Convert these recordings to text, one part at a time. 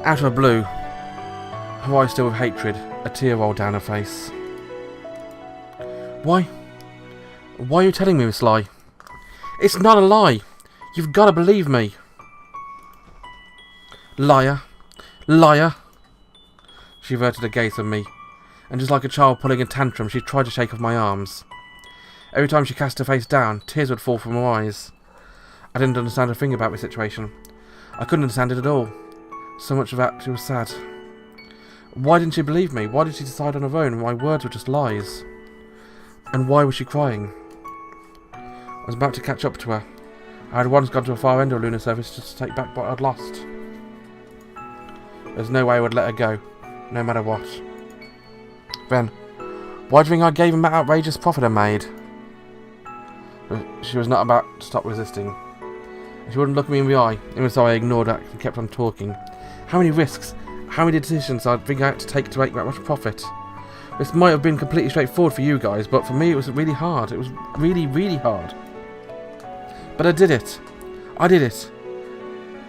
Out of the blue, her eyes still with hatred, a tear rolled down her face. Why? Why are you telling me this lie? It's not a lie! You've got to believe me! Liar! Liar! She averted her gaze from me, and just like a child pulling a tantrum, she tried to shake off my arms. Every time she cast her face down, tears would fall from her eyes. I didn't understand a thing about the situation. I couldn't understand it at all. So much of that she was sad. Why didn't she believe me? Why did she decide on her own my words were just lies? And why was she crying? I was about to catch up to her. I had once gone to a far end of a lunar surface just to take back what I'd lost. There's no way I would let her go, no matter what. Then, why do you think I gave him that outrageous profit I made? She was not about to stop resisting. She wouldn't look me in the eye, even so I ignored her and kept on talking. How many risks, how many decisions I'd think I had to take to make that much profit. This might have been completely straightforward for you guys, but for me it was really hard. It was really, really hard. But I did it. I did it.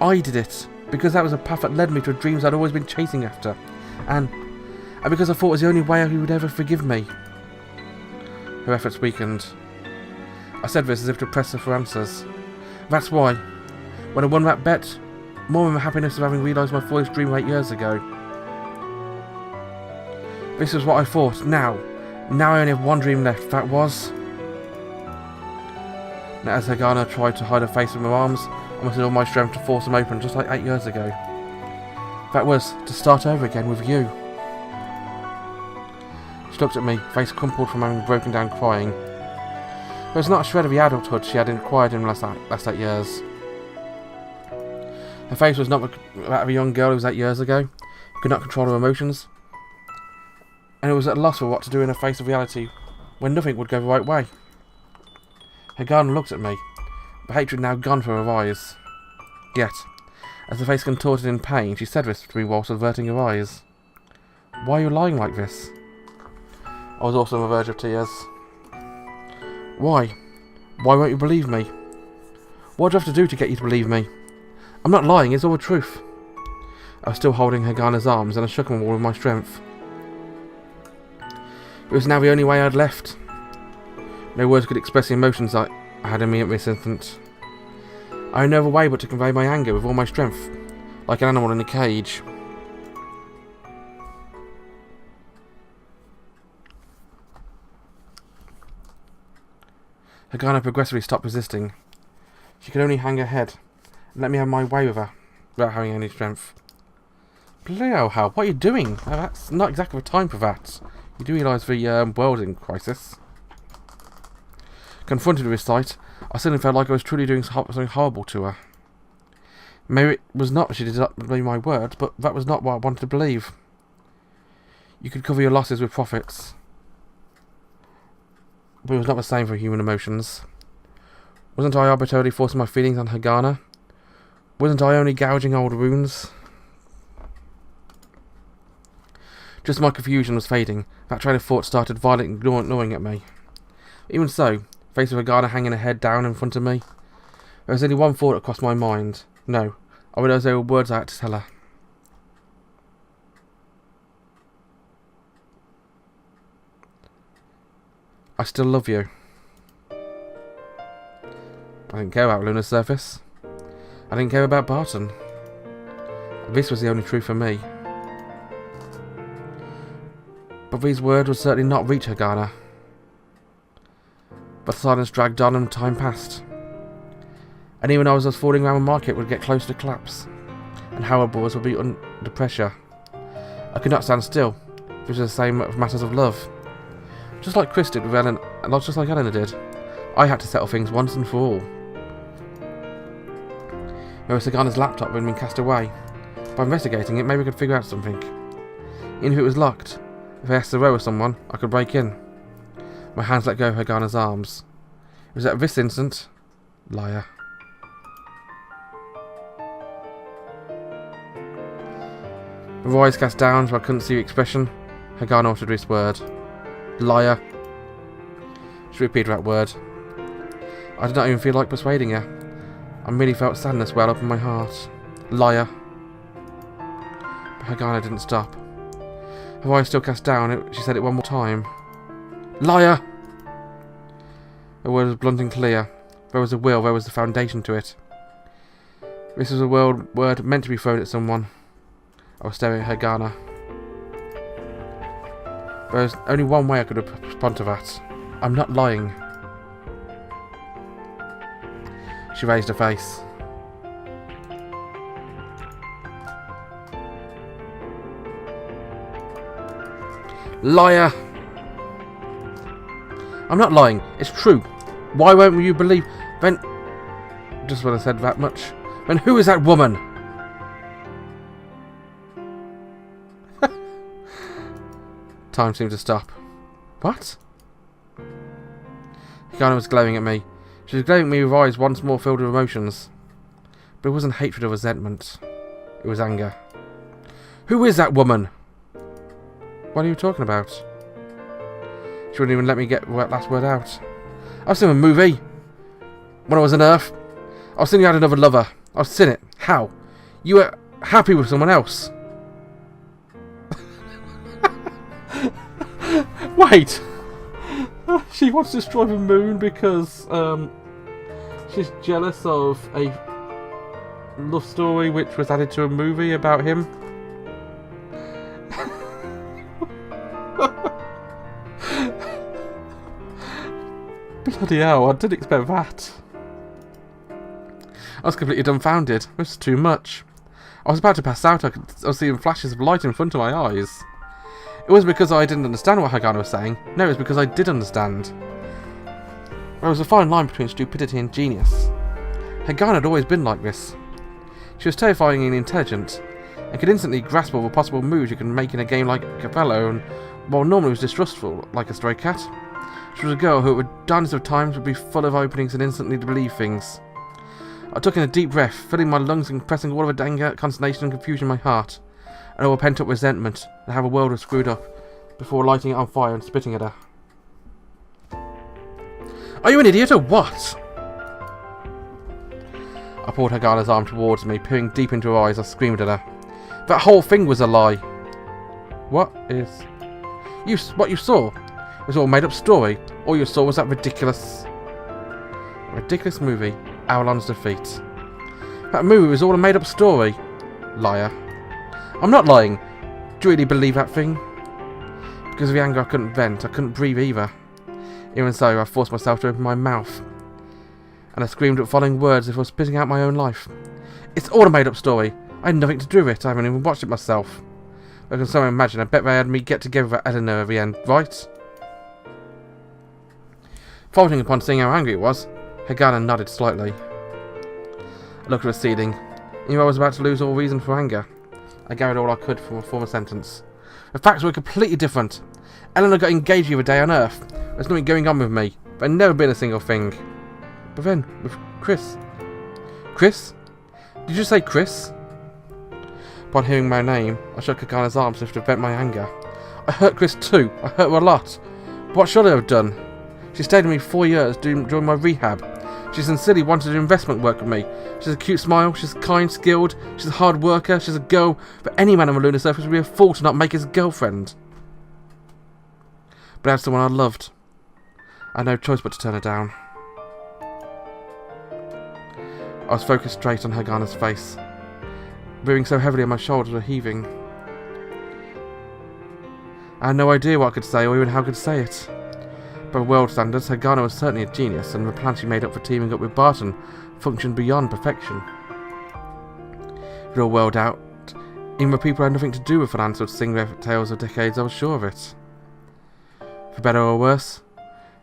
I did it. Because that was a path that led me to dreams I'd always been chasing after. And because I thought it was the only way he would ever forgive me. Her efforts weakened. I said this as if to press her for answers. That's why, when I won that bet, more than the happiness of having realised my foolish dream 8 years ago. This was what I thought. Now I only have one dream left. That was... Now, as Hagana tried to hide her face from her arms, I mustered all my strength to force them open, just like 8 years ago. That was to start over again with you. She looked at me, face crumpled from having broken down crying. There was not a shred of the adulthood she had acquired in the last 8 years. Her face was not that of a young girl who was 8 years ago, who could not control her emotions, and it was at a loss for what to do in the face of reality, when nothing would go the right way. Her garden looked at me, the hatred now gone from her eyes. Yet, as her face contorted in pain, she said this to me whilst averting her eyes. Why are you lying like this? I was also on the verge of tears. Why? Why won't you believe me? What do I have to do to get you to believe me? I'm not lying, it's all the truth. I was still holding Hagana's arms, and I shook them all with my strength. It was now the only way I had left. No words could express the emotions I had in me at this instant. I had no other way but to convey my anger with all my strength, like an animal in a cage. Hagana progressively stopped resisting. She could only hang her head and let me have my way with her, without having any strength. Bloody hell, what are you doing? That's not exactly the time for that. You do realise the world's in crisis. Confronted with this sight, I suddenly felt like I was truly doing something horrible to her. Maybe it was not that she did not believe my words, but that was not what I wanted to believe. You could cover your losses with profits. But it was not the same for human emotions. Wasn't I arbitrarily forcing my feelings on Hagana? Wasn't I only gouging old wounds? Just as my confusion was fading, that train of thought started violently gnawing at me. Even so, faced with Hagana hanging her head down in front of me, there was only one thought that crossed my mind. No, I realised there were words I had to tell her. I still love you. I didn't care about lunar surface. I didn't care about Barton. This was the only truth for me. But these words would certainly not reach Hagana. But silence dragged on and time passed. And even as I was falling around the market would get close to collapse, and Howard would be under pressure. I could not stand still. This was the same of matters of love. Just like Chris did with Ellen, and not just like Eleanor did. I had to settle things once and for all. There was Hagana's laptop had been cast away. By investigating it, maybe I could figure out something. Even if it was locked, if I asked to row with someone, I could break in. My hands let go of Hagana's arms. It was at this instant... Liar. With her eyes cast down so I couldn't see the expression, Hagana uttered this word. Liar. She repeated that word. I did not even feel like persuading her. I merely felt sadness well up in my heart. Liar. Hagana didn't stop. Her eyes still cast down, she said it one more time. Liar! Her word was blunt and clear. There was a will, there was the foundation to it. This was a word meant to be thrown at someone. I was staring at Hagana. There was only one way I could respond to that. I'm not lying. She raised her face. Liar! I'm not lying. It's true. Why won't you believe? Then, just when I said that much, then who is that woman? Time seemed to stop. What? Hagana was glaring at me. She was glaring at me with eyes once more filled with emotions. But it wasn't hatred or resentment. It was anger. Who is that woman? What are you talking about? She wouldn't even let me get that last word out. I've seen a movie. When I was on Earth. I've seen you had another lover. I've seen it. How? You were happy with someone else. Wait. She wants to destroy the moon because she's jealous of a love story which was added to a movie about him. Bloody hell, I didn't expect that. I was completely dumbfounded. This was too much. I was about to pass out. I was seeing flashes of light in front of my eyes. It wasn't because I didn't understand what Hagana was saying. No, it was because I did understand. There was a fine line between stupidity and genius. Hagana had always been like this. She was terrifyingly intelligent, and could instantly grasp all the possible moves you can make in a game like Avalon, while normally was distrustful, like a stray cat. She was a girl who, at darkness of times, would be full of openings and instantly believe things. I took in a deep breath, filling my lungs and compressing all of the anger, consternation and confusion in my heart, and all the pent-up resentment and how the world was screwed up, before lighting it on fire and spitting at her. Are you an idiot or what? I pulled Hagana's arm towards me, peering deep into her eyes. I screamed at her. That whole thing was a lie. What you saw? It was all a made-up story. All you saw was that ridiculous movie, Avalon's Defeat. That movie was all a made-up story. Liar. I'm not lying. Do you really believe that thing? Because of the anger I couldn't vent, I couldn't breathe either. Even so, I forced myself to open my mouth. And I screamed at following words as if I was spitting out my own life. It's all a made-up story. I had nothing to do with it. I haven't even watched it myself. But I can somehow imagine. I bet they had me get together with Eleanor at the end, right? Faltering upon seeing how angry it was, Hagana nodded slightly. I looked at the ceiling. Even though I was about to lose all reason for anger, I gathered all I could from a former sentence. The facts were completely different. Eleanor got engaged the other day on Earth. There's nothing going on with me. There'd never been a single thing. But then, with Chris. Chris? Did you say Chris? Upon hearing my name, I shook Hagana's arms as if to vent my anger. I hurt Chris too. I hurt her a lot. But what should I have done? She stayed with me 4 years during my rehab. She sincerely wanted to do investment work with me. She's a cute smile, she's kind, skilled, she's a hard worker, she's a girl that any man on the lunar surface would be a fool to not make his girlfriend. But as someone I loved, I had no choice but to turn her down. I was focused straight on Hagana's face. Breathing so heavily on my shoulders were heaving. I had no idea what I could say or even how I could say it. By world standards, Hagana was certainly a genius, and the plan she made up for teaming up with Barton functioned beyond perfection. It all world out. Even the people who had nothing to do with finance would sing their tales of decades, I was sure of it. For better or worse,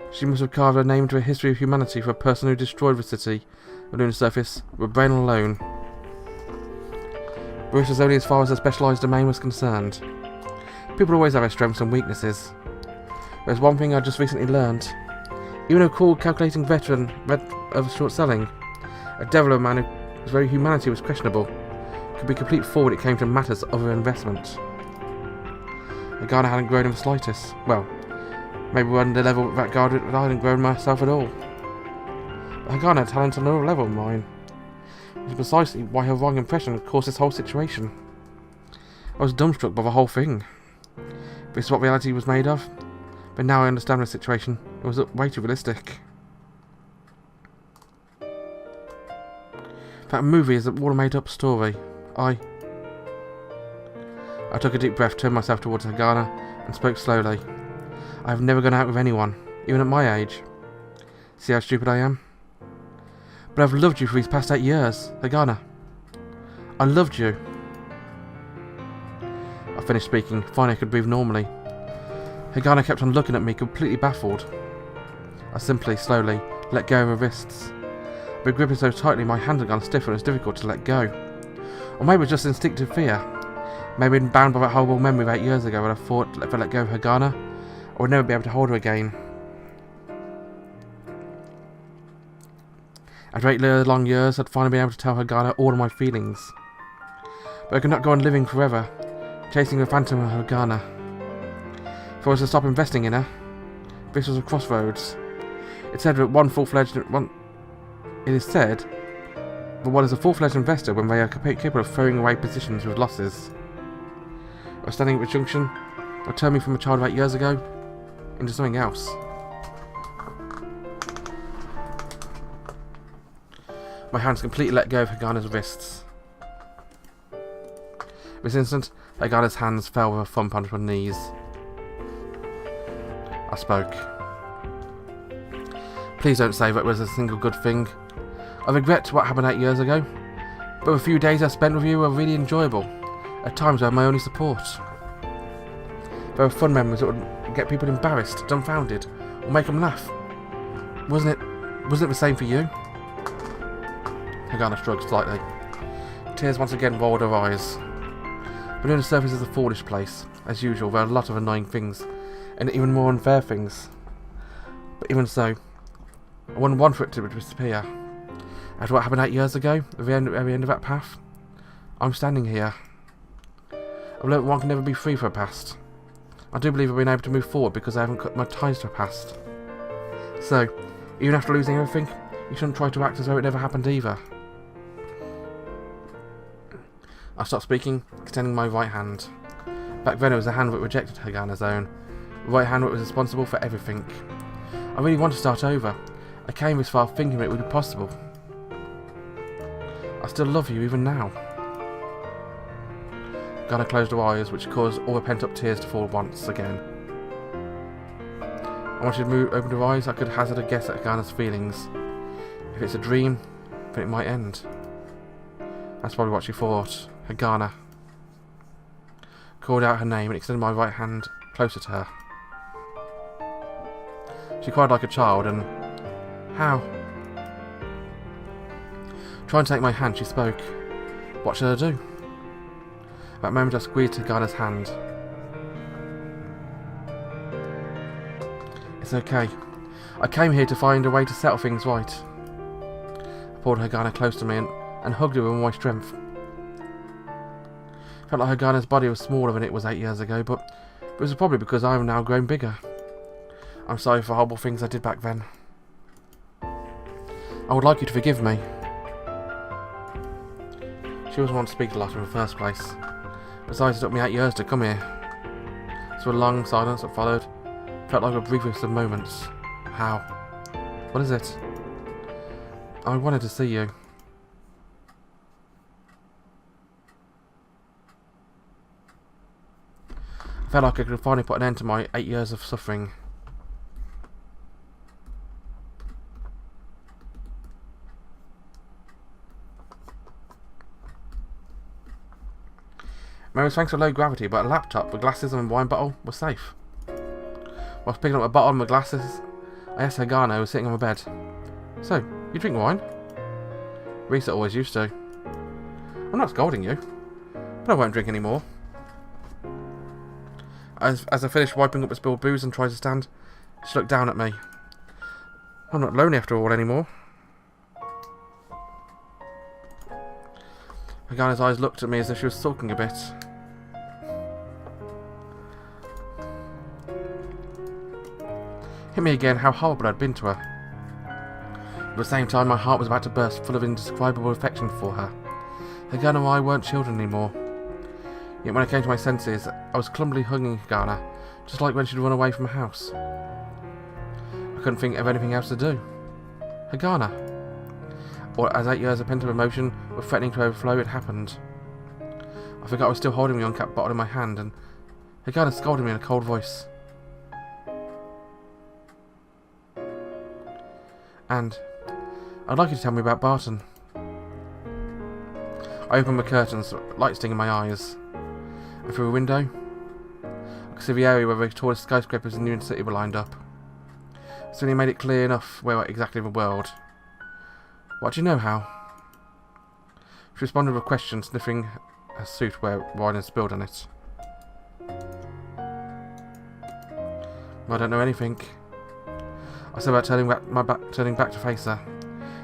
she must have carved her name into a history of humanity for a person who destroyed the city, the lunar surface, with brain alone. But this was only as far as her specialised domain was concerned. People always have their strengths and weaknesses. There's one thing I just recently learned. Even a cool, calculating veteran of short selling, a devil of a man whose very humanity was questionable, could be a complete fool when it came to matters of her investment. Hagana hadn't grown in the slightest. Well, maybe we're on the level of that guard that I hadn't grown myself at all. But Hagana had talent on another level of mine, which is precisely why her wrong impression caused this whole situation. I was dumbstruck by the whole thing. This is what reality was made of. But now I understand the situation. It was way too realistic. That movie is all a made-up story. I took a deep breath, turned myself towards Hagana, and spoke slowly. I have never gone out with anyone, even at my age. See how stupid I am? But I've loved you for these past 8 years, Hagana. I loved you. I finished speaking. Finally I could breathe normally. Hagana kept on looking at me, completely baffled. I simply, slowly, let go of her wrists. But gripping so tightly my hand had gone stiff and it was difficult to let go. Or maybe it was just instinctive fear. Maybe I'd been bound by that horrible memory of 8 years ago when I thought if I let go of Hagana, I would never be able to hold her again. After 8 long years, I'd finally been able to tell Hagana all of my feelings. But I could not go on living forever, chasing the phantom of Hagana. If I was to stop investing in her, this was a crossroads. It is said that one is a full-fledged investor when they are capable of throwing away positions with losses. I was standing at the junction, or turned me from a child of 8 years ago into something else. My hands completely let go of Hagana's wrists. This instant, Hagana's hands fell with a thump onto her knees. I spoke. Please don't say that was a single good thing. I regret what happened 8 years ago, but the few days I spent with you were really enjoyable. At times they were my only support. There were fun memories that would get people embarrassed, dumbfounded, or make them laugh. Wasn't it the same for you? Hagana shrugged slightly. Tears once again rolled her eyes. Beneath the surface is a foolish place. As usual, there are a lot of annoying things, and even more unfair things. But even so, I wouldn't want for it to disappear. After what happened 8 years ago, at the end of that path, I'm standing here. I've learned one can never be free for a past. I do believe I've been able to move forward because I haven't cut my ties to a past. So, even after losing everything, you shouldn't try to act as though it never happened either. I stopped speaking, extending my right hand. Back then it was the hand that rejected Hagana's own. The right hand that was responsible for everything. I really want to start over. I came this far thinking it would be possible. I still love you even now. Hagana closed her eyes, which caused all the pent-up tears to fall once again. And when she opened her eyes, I could hazard a guess at Hagana's feelings. If it's a dream, then it might end. That's probably what she thought. Hagana. Called out her name and extended my right hand closer to her. She cried like a child and... How? Trying to take my hand, she spoke. What should I do? At that moment I squeezed Hagana's hand. It's okay. I came here to find a way to settle things right. I pulled Hagana close to me and hugged her with all my strength. Felt like Hagana's body was smaller than it was 8 years ago, but it was probably because I am now grown bigger. I'm sorry for horrible things I did back then. I would like you to forgive me. She wasn't one to speak a lot in the first place. Besides, it took me 8 years to come here. So a long silence that followed felt like the briefest of moments. How? What is it? I wanted to see you. I felt like I could finally put an end to my 8 years of suffering. Maybe it was thanks to low gravity, but a laptop, the glasses and a wine bottle were safe. Whilst picking up a bottle and my glasses, I asked Hagana, who was sitting on my bed. So, you drink wine? Risa always used to. I'm not scolding you, but I won't drink any more. As I finished wiping up the spilled booze and tried to stand, she looked down at me. I'm not lonely after all anymore. Hagana's eyes looked at me as if she was sulking a bit. Hit me again how horrible I'd been to her. At the same time, my heart was about to burst, full of indescribable affection for her. Hagana and I weren't children anymore. Yet when I came to my senses, I was clumsily hugging Hagana, just like when she'd run away from a house. I couldn't think of anything else to do. Hagana. Or as 8 years of pent-up emotion were threatening to overflow, it happened. I forgot I was still holding the uncapped bottle in my hand, and Hagana scolded me in a cold voice. And I'd like you to tell me about Barton. I opened the curtains, light stinging my eyes, and through a window, I could see the area where the tallest skyscrapers in New York City were lined up. Soon he made it clear enough where exactly in the world. What do you know, Hal? She responded with a question, sniffing her suit where wine had spilled on it. I don't know anything. I said about turning back to face her.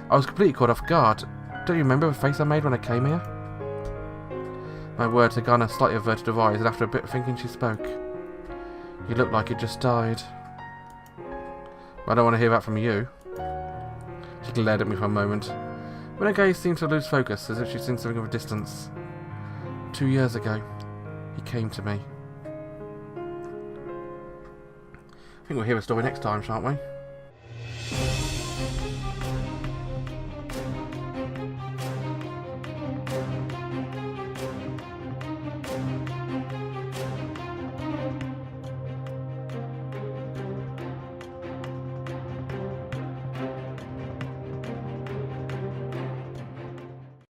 I was completely caught off guard. Don't you remember the face I made when I came here? My words had gone, slightly averted her eyes, and after a bit of thinking she spoke. You look like you just died. I don't want to hear that from you. She glared at me for a moment. When her gaze seemed to lose focus, as if she'd seen something of a distance. 2 years ago, he came to me. I think we'll hear a story next time, shan't we?